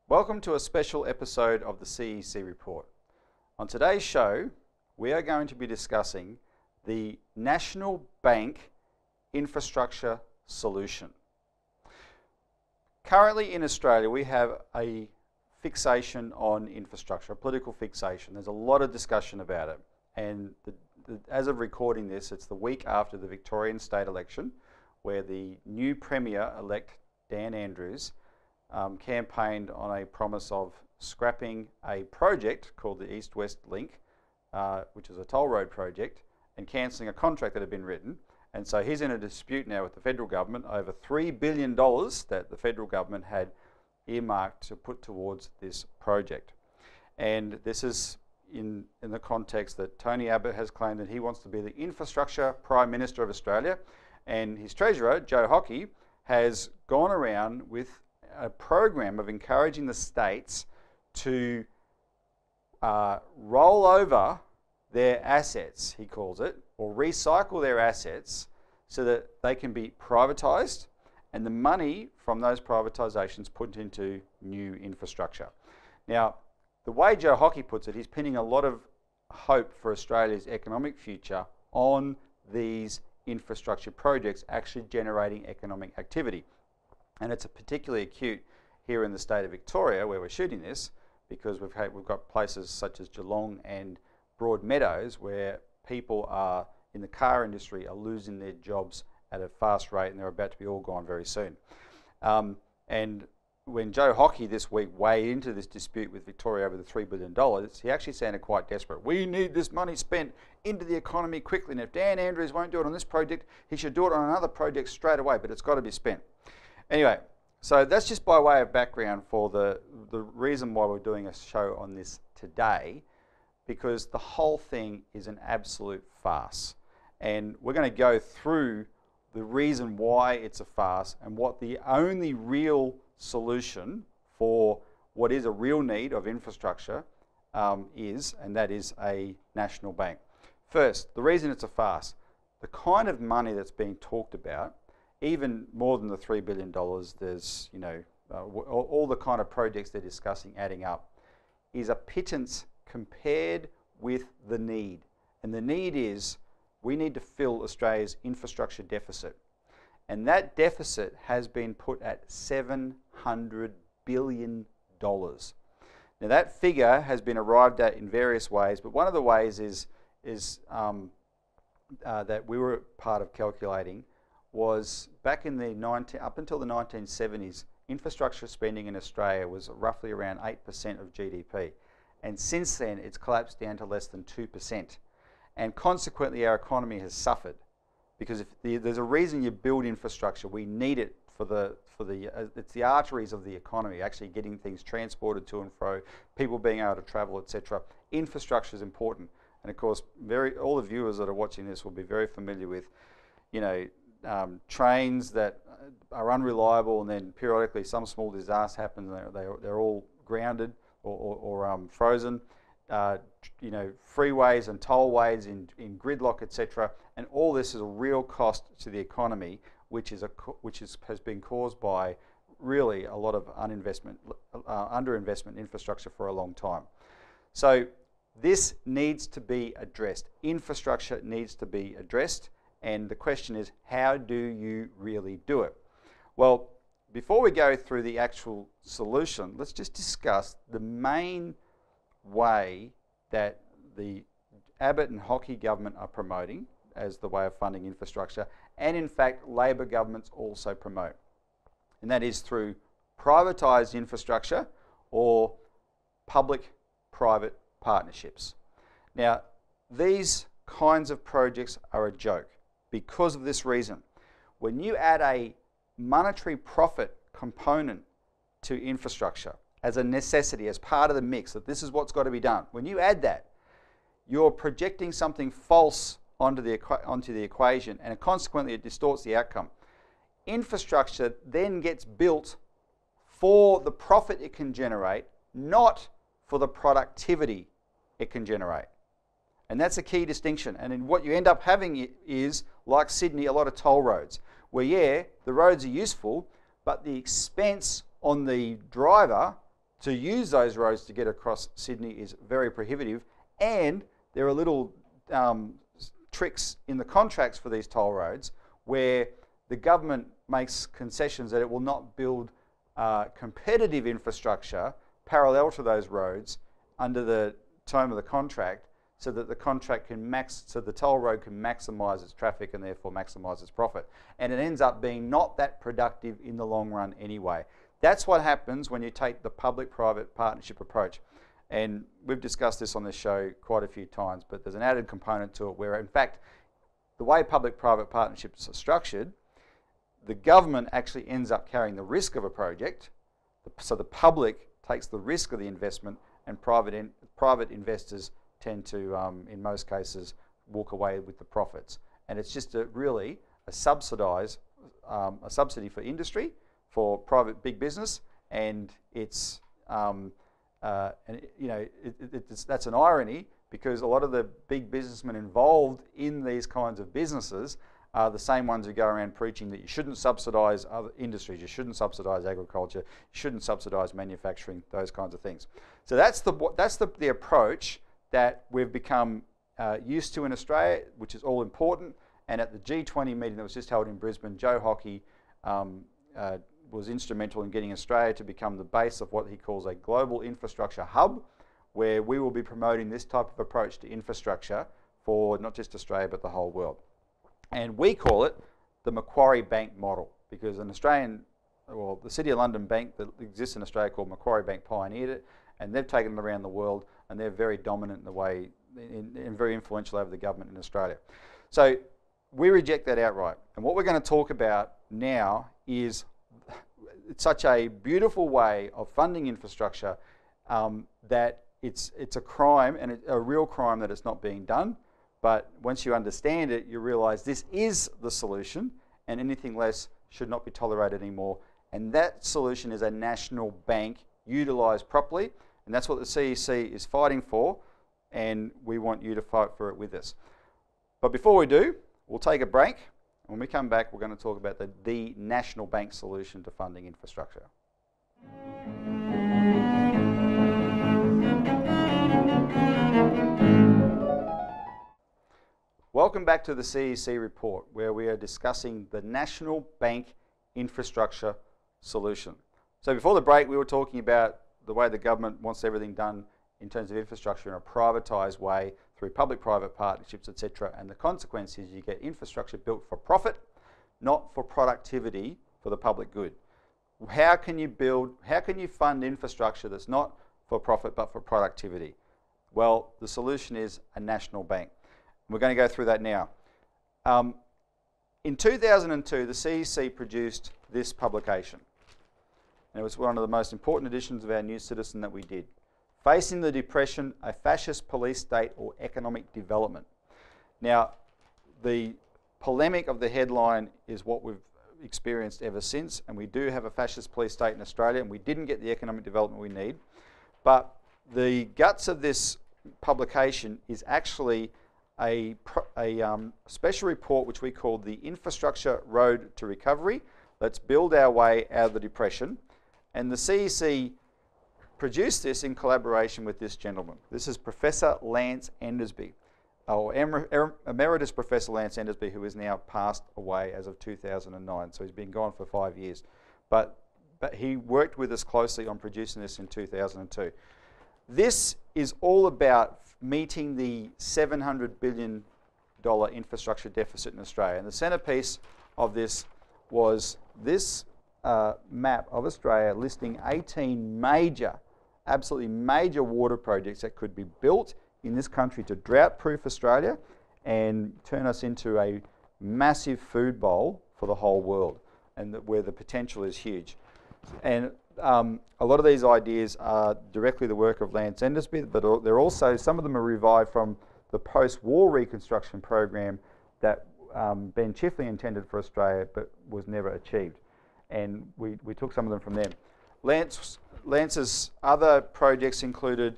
Welcome to a special episode of the CEC Report. On today's show, we are going to be discussing the National Bank Infrastructure Solution. Currently in Australia, we have a fixation on infrastructure, a political fixation. There's a lot of discussion about it. And as of recording this, it's the week after the Victorian state election, where the new Premier-elect, Dan Andrews, campaigned on a promise of scrapping a project called the East-West Link, which is a toll road project, and cancelling a contract that had been written. And so he's in a dispute now with the federal government over $3 billion that the federal government had earmarked to put towards this project. And this is in the context that Tony Abbott has claimed that he wants to be the Infrastructure Prime Minister of Australia, and his Treasurer, Joe Hockey, has gone around with a program of encouraging the states to roll over their assets, he calls it, or recycle their assets so that they can be privatised and the money from those privatisations put into new infrastructure. Now, the way Joe Hockey puts it, he's pinning a lot of hope for Australia's economic future on these infrastructure projects actually generating economic activity. And it's particularly acute here in the state of Victoria, where we're shooting this, because we've got places such as Geelong and Broadmeadows where people are in the car industry are losing their jobs at a fast rate, and they're about to be all gone very soon. And when Joe Hockey this week weighed into this dispute with Victoria over the $3 billion, he actually sounded quite desperate. We need this money spent into the economy quickly, and if Dan Andrews won't do it on this project, he should do it on another project straight away, but it's got to be spent. Anyway, so that's just by way of background for the reason why we're doing a show on this today, because the whole thing is an absolute farce. And we're going to go through the reason why it's a farce and what the only real solution for what is a real need of infrastructure is, and that is a national bank. First, the reason it's a farce, the kind of money that's being talked about, even more than the $3 billion, there's, all the kind of projects they're discussing adding up, is a pittance compared with the need. And the need is we need to fill Australia's infrastructure deficit. And that deficit has been put at $700 billion. Now that figure has been arrived at in various ways, but one of the ways is that we were part of calculating was back in up until the 1970s, infrastructure spending in Australia was roughly around 8% of GDP. And since then, it's collapsed down to less than 2%. And consequently, our economy has suffered. Because there's a reason you build infrastructure, we need it it's the arteries of the economy, actually getting things transported to and fro, people being able to travel, etc. Infrastructure is important. And of course, all the viewers that are watching this will be very familiar with, trains that are unreliable, and then periodically some small disaster happens and they're all grounded or frozen. Freeways and tollways in gridlock, etc. And all this is a real cost to the economy, which has been caused by really a lot of underinvestment in infrastructure for a long time. So this needs to be addressed. Infrastructure needs to be addressed. And the question is, how do you really do it? Well, before we go through the actual solution, let's just discuss the main way that the Abbott and Hockey government are promoting as the way of funding infrastructure, and in fact Labor governments also promote. And that is through privatised infrastructure or public-private partnerships. Now, these kinds of projects are a joke because of this reason. When you add a monetary profit component to infrastructure as a necessity, as part of the mix, that this is what's got to be done, when you add that, you're projecting something false onto the equation, and consequently it distorts the outcome. Infrastructure then gets built for the profit it can generate, not for the productivity it can generate. And that's a key distinction. And then what you end up having is, like Sydney, a lot of toll roads, where, yeah, the roads are useful, but the expense on the driver to use those roads to get across Sydney is very prohibitive, and there are little tricks in the contracts for these toll roads where the government makes concessions that it will not build competitive infrastructure parallel to those roads under the term of the contract, so that the contract can so the toll road can maximise its traffic and therefore maximise its profit. And it ends up being not that productive in the long run anyway. That's what happens when you take the public-private partnership approach. And we've discussed this on this show quite a few times, but there's an added component to it where, in fact, the way public-private partnerships are structured, the government actually ends up carrying the risk of a project, so the public takes the risk of the investment, and private investors tend to, in most cases, walk away with the profits. And it's just really a subsidy for industry, for private big business, and it's that's an irony, because a lot of the big businessmen involved in these kinds of businesses are the same ones who go around preaching that you shouldn't subsidise other industries, you shouldn't subsidise agriculture, you shouldn't subsidise manufacturing, those kinds of things. So that's the approach that we've become used to in Australia, which is all important. And at the G20 meeting that was just held in Brisbane, Joe Hockey was instrumental in getting Australia to become the base of what he calls a global infrastructure hub, where we will be promoting this type of approach to infrastructure for not just Australia but the whole world. And we call it the Macquarie Bank model, because an Australian, well, the City of London bank that exists in Australia called Macquarie Bank pioneered it, and they've taken it around the world, and they're very dominant in the way, and very influential over the government in Australia. So we reject that outright. And what we're going to talk about now is it's such a beautiful way of funding infrastructure that it's a crime, and a real crime that it's not being done. But once you understand it, you realise this is the solution, and anything less should not be tolerated anymore. And that solution is a national bank utilised properly, and that's what the CEC is fighting for, and we want you to fight for it with us. But before we do, we'll take a break. When we come back, we're going to talk about the national bank solution to funding infrastructure. Welcome back to the CEC Report, where we are discussing the national bank infrastructure solution. So before the break, we were talking about the way the government wants everything done in terms of infrastructure in a privatised way through public-private partnerships, etc. And the consequence is you get infrastructure built for profit, not for productivity for the public good. How can you fund infrastructure that's not for profit but for productivity? Well, the solution is a national bank. We're going to go through that now. In 2002, the CEC produced this publication. And it was one of the most important editions of our New Citizen that we did. Facing the Depression, a Fascist Police State or Economic Development. Now, the polemic of the headline is what we've experienced ever since, and we do have a fascist police state in Australia, and we didn't get the economic development we need. But the guts of this publication is actually a special report which we call the Infrastructure Road to Recovery. Let's build our way out of the Depression. And the CEC produced this in collaboration with this gentleman. This is Professor Lance Endersby, or Emeritus Professor Lance Endersby, who is now passed away as of 2009. So he's been gone for 5 years. But he worked with us closely on producing this in 2002. This is all about meeting the $700 billion infrastructure deficit in Australia. And the centrepiece of this was this map of Australia listing 18 absolutely major water projects that could be built in this country to drought-proof Australia and turn us into a massive food bowl for the whole world, and where the potential is huge. And a lot of these ideas are directly the work of Lance Endersby, but they're also, some of them are revived from the post-war reconstruction program that Ben Chifley intended for Australia but was never achieved. And we took some of them from them. Lance's other projects included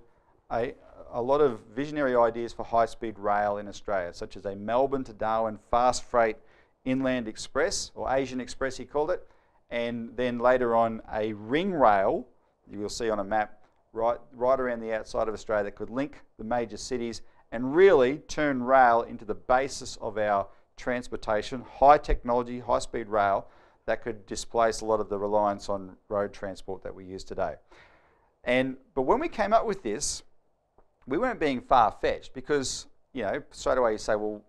a lot of visionary ideas for high-speed rail in Australia, such as a Melbourne to Darwin fast freight inland express, or Asian Express he called it, and then later on a ring rail you will see on a map right around the outside of Australia that could link the major cities and really turn rail into the basis of our transportation, high technology, high speed rail that could displace a lot of the reliance on road transport that we use today. But when we came up with this, we weren't being far-fetched because, you know, straight away you say, well,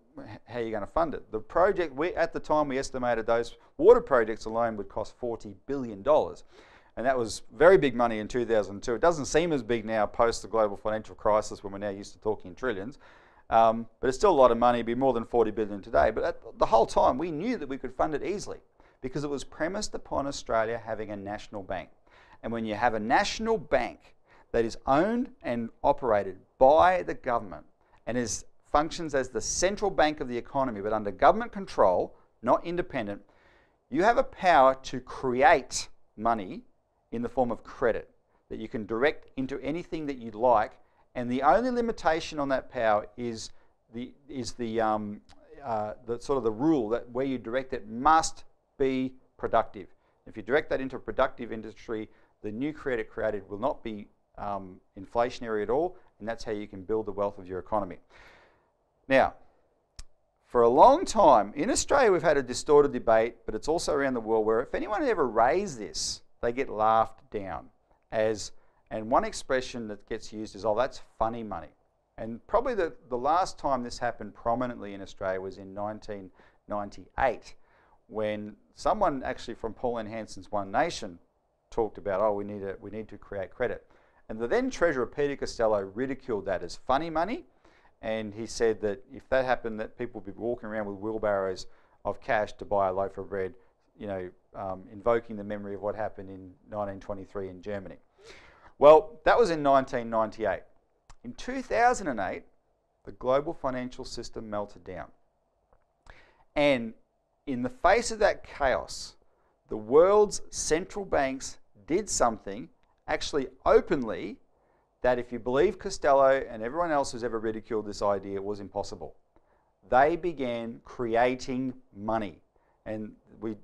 how are you going to fund it? The project, at the time we estimated those water projects alone would cost $40 billion. And that was very big money in 2002. It doesn't seem as big now post the global financial crisis when we're now used to talking in trillions. But it's still a lot of money, it'd be more than $40 billion today. But the whole time we knew that we could fund it easily because it was premised upon Australia having a national bank. And when you have a national bank that is owned and operated by the government and functions as the central bank of the economy but under government control, not independent, you have a power to create money in the form of credit that you can direct into anything that you'd like, and the only limitation on that power is the sort of the rule that where you direct it must be productive. If you direct that into a productive industry, the new credit created will not be inflationary at all, and that's how you can build the wealth of your economy. Now, for a long time in Australia we've had a distorted debate, but it's also around the world, where if anyone ever raised this, they get laughed down and one expression that gets used is, oh, that's funny money. And probably the last time this happened prominently in Australia was in 1998, when someone actually from Pauline Hanson's One Nation talked about, oh, we need to create credit. And the then Treasurer Peter Costello ridiculed that as funny money, and he said that if that happened, that people would be walking around with wheelbarrows of cash to buy a loaf of bread, you know, invoking the memory of what happened in 1923 in Germany. Well, that was in 1998. In 2008, the global financial system melted down. And in the face of that chaos, the world's central banks did something, actually openly, that if you believe Costello and everyone else who's ever ridiculed this idea, was impossible. They began creating money. And we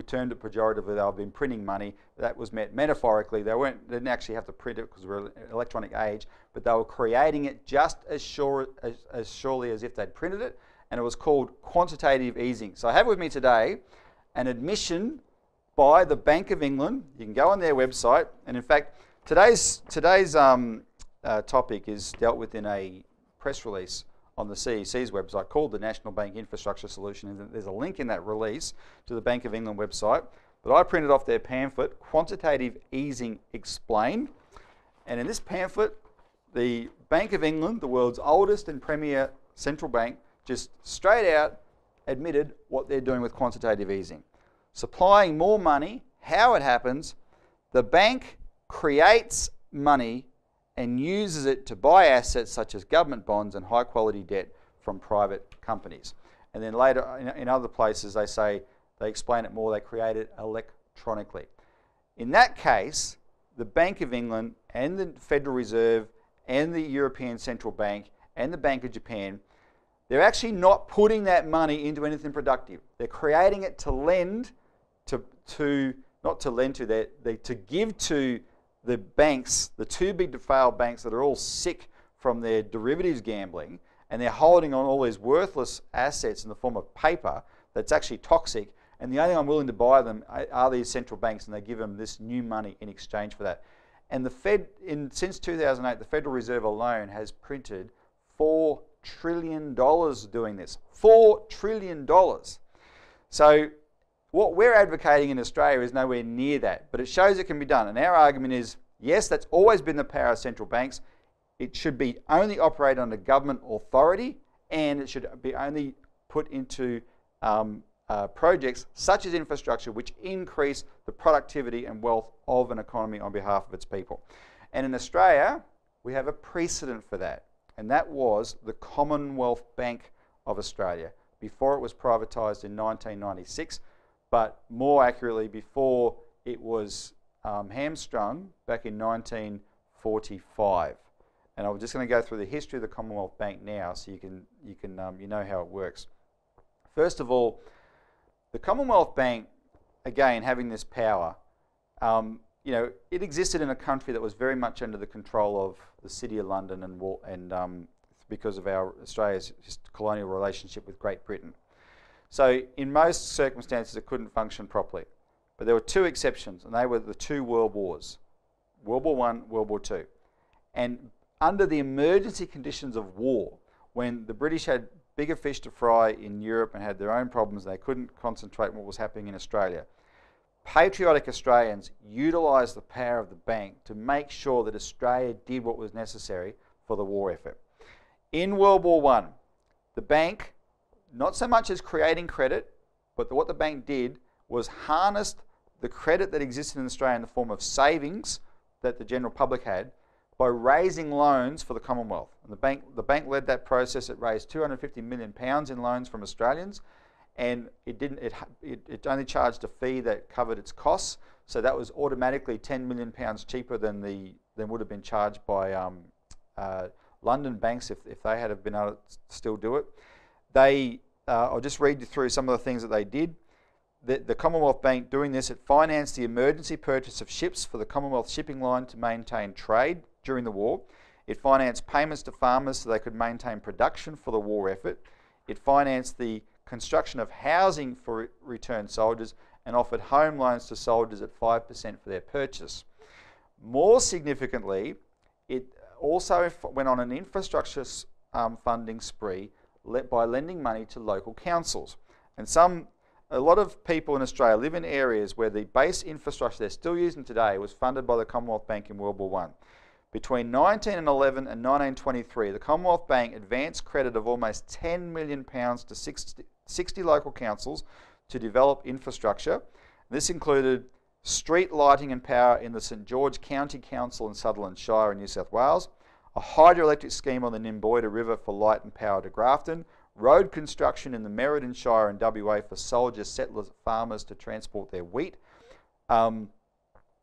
turned it pejoratively, they've been printing money. That was meant metaphorically. They didn't actually have to print it because we're in an electronic age, but they were creating it just as surely as if they'd printed it, and it was called quantitative easing. So I have with me today an admission by the Bank of England. You can go on their website, and in fact, today's topic is dealt with in a press release on the CEC's website called the National Bank Infrastructure Solution, and there's a link in that release to the Bank of England website. But I printed off their pamphlet, Quantitative Easing Explained, and in this pamphlet, the Bank of England, the world's oldest and premier central bank, just straight out admitted what they're doing with quantitative easing. Supplying more money, how it happens, the bank creates money and uses it to buy assets such as government bonds and high quality debt from private companies. And then later in other places they explain it more, they create it electronically. In that case, the Bank of England and the Federal Reserve and the European Central Bank and the Bank of Japan, they're actually not putting that money into anything productive. They're creating it to lend to give to the banks, the too big to fail banks that are all sick from their derivatives gambling, and they're holding on all these worthless assets in the form of paper that's actually toxic, and the only one willing to buy them are these central banks, and they give them this new money in exchange for that. And the Fed, since 2008, the Federal Reserve alone has printed $4 trillion doing this. $4 trillion. So what we're advocating in Australia is nowhere near that, but it shows it can be done. And our argument is, yes, that's always been the power of central banks. It should be only operate under government authority, and it should be only put into projects such as infrastructure, which increase the productivity and wealth of an economy on behalf of its people. And in Australia, we have a precedent for that, and that was the Commonwealth Bank of Australia, before it was privatised in 1996, but more accurately before it was hamstrung back in 1945. And I'm just going to go through the history of the Commonwealth Bank now, so you know how it works. First of all, the Commonwealth Bank, again having this power, you know, it existed in a country that was very much under the control of the City of London and because of Australia's colonial relationship with Great Britain. So in most circumstances it couldn't function properly. But there were two exceptions, and they were the two world wars. World War I, World War II. And under the emergency conditions of war, when the British had bigger fish to fry in Europe and had their own problems, they couldn't concentrate on what was happening in Australia. Patriotic Australians utilised the power of the bank to make sure that Australia did what was necessary for the war effort. In World War I, the bank, not so much as creating credit, but what the bank did was harnessed the credit that existed in Australia in the form of savings that the general public had by raising loans for the Commonwealth. And the bank led that process. It raised £250 million in loans from Australians, and it only charged a fee that covered its costs. So that was automatically £10 million cheaper than would have been charged by London banks if they had been able to still do it. I'll just read you through some of the things that they did. The Commonwealth Bank, doing this, it financed the emergency purchase of ships for the Commonwealth shipping line to maintain trade during the war. It financed payments to farmers so they could maintain production for the war effort. It financed the construction of housing for returned soldiers and offered home loans to soldiers at 5% for their purchase. More significantly, it also went on an infrastructure funding spree by lending money to local councils. And a lot of people in Australia live in areas where the base infrastructure they're still using today was funded by the Commonwealth Bank in World War I. Between 1911 and 1923, the Commonwealth Bank advanced credit of almost £10 million to 60 local councils to develop infrastructure. This included street lighting and power in the St George County Council in Sutherland Shire in New South Wales, a hydroelectric scheme on the Nimboida River for light and power to Grafton, road construction in the Merredin Shire in WA for soldiers, settlers, farmers to transport their wheat,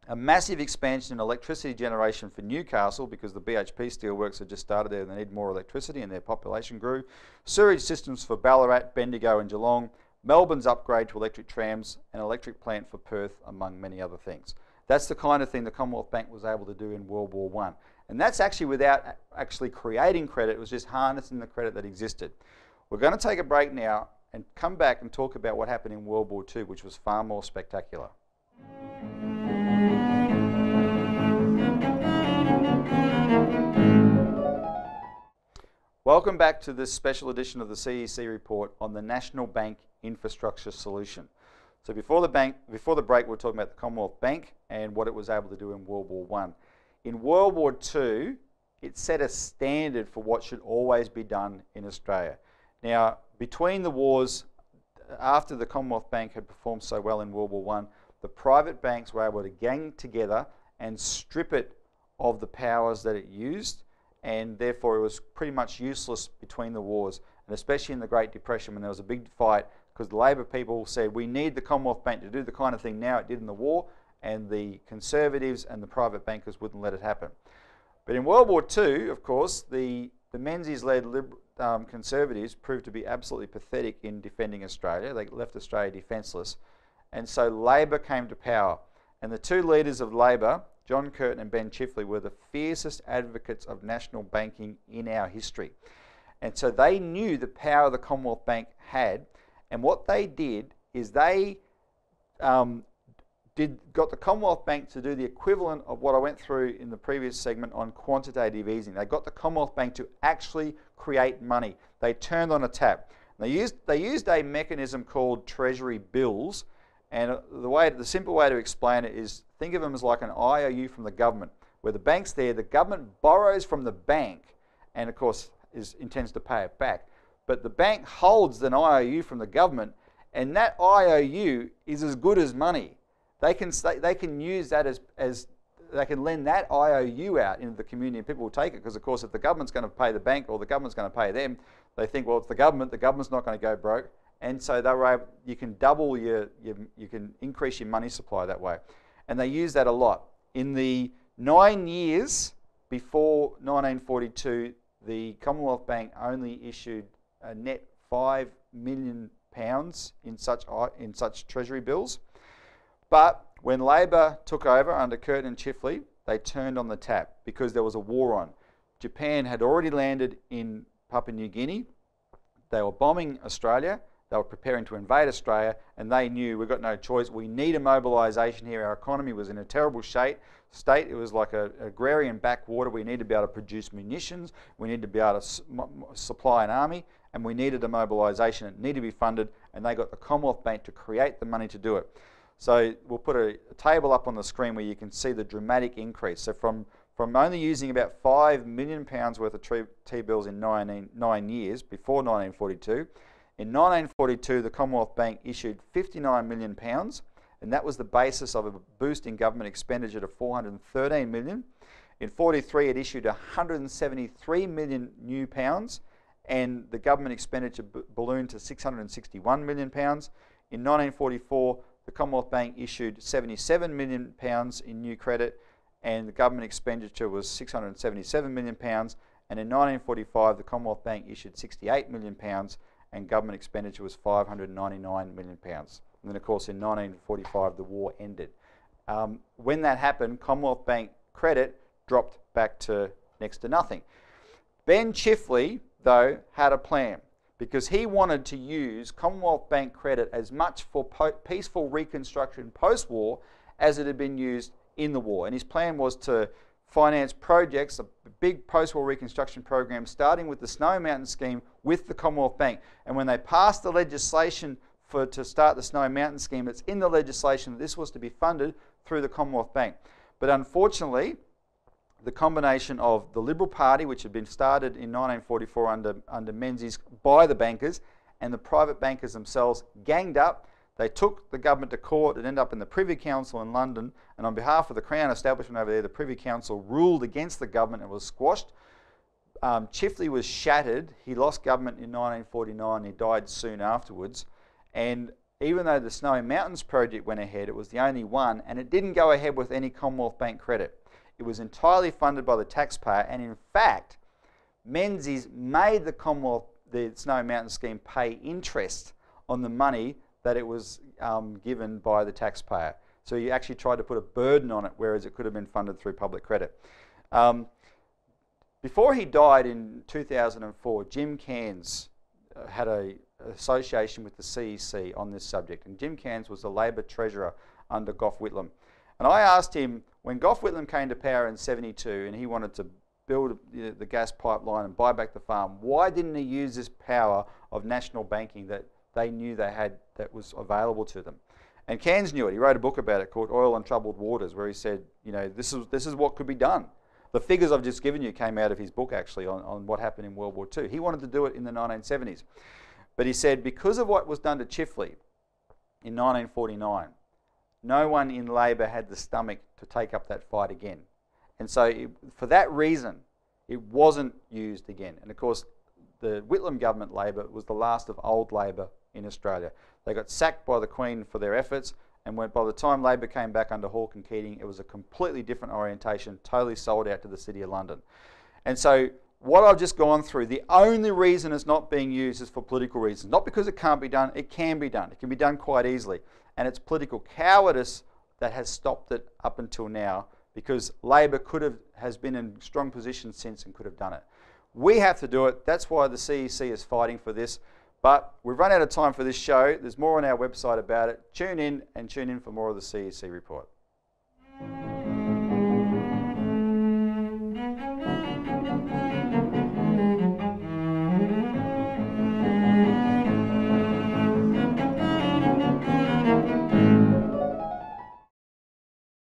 a massive expansion in electricity generation for Newcastle because the BHP steelworks had just started there and they need more electricity and their population grew, sewage systems for Ballarat, Bendigo and Geelong, Melbourne's upgrade to electric trams, an electric plant for Perth, among many other things. That's the kind of thing the Commonwealth Bank was able to do in World War I. And that's actually without actually creating credit, it was just harnessing the credit that existed. We're going to take a break now and come back and talk about what happened in World War II, which was far more spectacular. Welcome back to this special edition of the CEC Report on the National Bank Infrastructure Solution. So before the break, we're talking about the Commonwealth Bank and what it was able to do in World War I. In World War II, it set a standard for what should always be done in Australia. Now, between the wars, after the Commonwealth Bank had performed so well in World War I, the private banks were able to gang together and strip it of the powers that it used, and therefore it was pretty much useless between the wars, and especially in the Great Depression when there was a big fight because the Labor people said we need the Commonwealth Bank to do the kind of thing now it did in the war, and the Conservatives and the private bankers wouldn't let it happen. But in World War II, of course, the Menzies-led Conservatives proved to be absolutely pathetic in defending Australia. They left Australia defenceless. And so Labor came to power. And the two leaders of Labor, John Curtin and Ben Chifley, were the fiercest advocates of national banking in our history. And so they knew the power the Commonwealth Bank had. And what they did is they got the Commonwealth Bank to do the equivalent of what I went through in the previous segment on quantitative easing. They got the Commonwealth Bank to actually create money. They turned on a tap. They used a mechanism called treasury bills, and the simple way to explain it is think of them as like an IOU from the government, where the bank's there, the government borrows from the bank, and of course intends to pay it back. But the bank holds an IOU from the government, and that IOU is as good as money. They can use that as they can lend that IOU out into the community, and people will take it because, of course, if the government's going to pay the bank or the government's going to pay them, they think, well, it's the government's not going to go broke, and so they were able, you can double you can increase your money supply that way, and they use that a lot. In the 9 years before 1942, the Commonwealth Bank only issued a net £5 million in such treasury bills. But When Labor took over under Curtin and Chifley, they turned on the tap because there was a war on. Japan had already landed in Papua New Guinea. They were bombing Australia. They were preparing to invade Australia, and they knew we've got no choice. We need a mobilisation here. Our economy was in a terrible state. It was like an agrarian backwater. We need to be able to produce munitions. We need to be able to supply an army, and we needed a mobilisation. It needed to be funded, and they got the Commonwealth Bank to create the money to do it. So we'll put a table up on the screen where you can see the dramatic increase. So from only using about £5 million worth of T-bills in 9 years, before 1942, in 1942 the Commonwealth Bank issued £59 million, and that was the basis of a boost in government expenditure to £413 million. In 1943 it issued £173 million new pounds, and the government expenditure ballooned to £661 million. In 1944 the Commonwealth Bank issued £77 million in new credit, and the government expenditure was £677 million. And in 1945, the Commonwealth Bank issued £68 million, and government expenditure was £599 million. And then, of course, in 1945, the war ended. When that happened, Commonwealth Bank credit dropped back to next to nothing. Ben Chifley, though, had a plan, because he wanted to use Commonwealth Bank credit as much for peaceful reconstruction post-war as it had been used in the war. And his plan was to finance projects, a big post-war reconstruction program, starting with the Snowy Mountain scheme with the Commonwealth Bank. And when they passed the legislation to start the Snowy Mountain scheme, it's in the legislation that this was to be funded through the Commonwealth Bank. But unfortunately, the combination of the Liberal Party, which had been started in 1944 under Menzies by the bankers, and the private bankers themselves ganged up. They took the government to court. It ended up in the Privy Council in London, and on behalf of the Crown establishment over there, the Privy Council ruled against the government and was squashed. Chifley was shattered. He lost government in 1949. He died soon afterwards. And even though the Snowy Mountains project went ahead, it was the only one, and it didn't go ahead with any Commonwealth Bank credit. It was entirely funded by the taxpayer, and in fact, Menzies made the Snowy Mountain scheme pay interest on the money that it was given by the taxpayer. So he actually tried to put a burden on it, whereas it could have been funded through public credit. Before he died in 2004, Jim Cairns had an association with the CEC on this subject, and Jim Cairns was the Labor Treasurer under Gough Whitlam. And I asked him, when Gough Whitlam came to power in 1972 and he wanted to build the gas pipeline and buy back the farm, why didn't he use this power of national banking that they knew they had, that was available to them? And Cairns knew it. He wrote a book about it called Oil and Troubled Waters, where he said, you know, this is what could be done. The figures I've just given you came out of his book, actually, on what happened in World War II. He wanted to do it in the 1970s. But he said, because of what was done to Chifley in 1949, no one in Labor had the stomach to take up that fight again. And so for that reason, it wasn't used again. And of course, the Whitlam government Labor was the last of old Labor in Australia. They got sacked by the Queen for their efforts, and by the time Labor came back under Hawke and Keating, it was a completely different orientation, totally sold out to the City of London. And so what I've just gone through, the only reason it's not being used is for political reasons. Not because it can't be done, it can be done. It can be done quite easily. And it's political cowardice that has stopped it up until now, because Labor has been in strong position since and could have done it. We have to do it. That's why the CEC is fighting for this. But we've run out of time for this show. There's more on our website about it. Tune in for more of the CEC Report.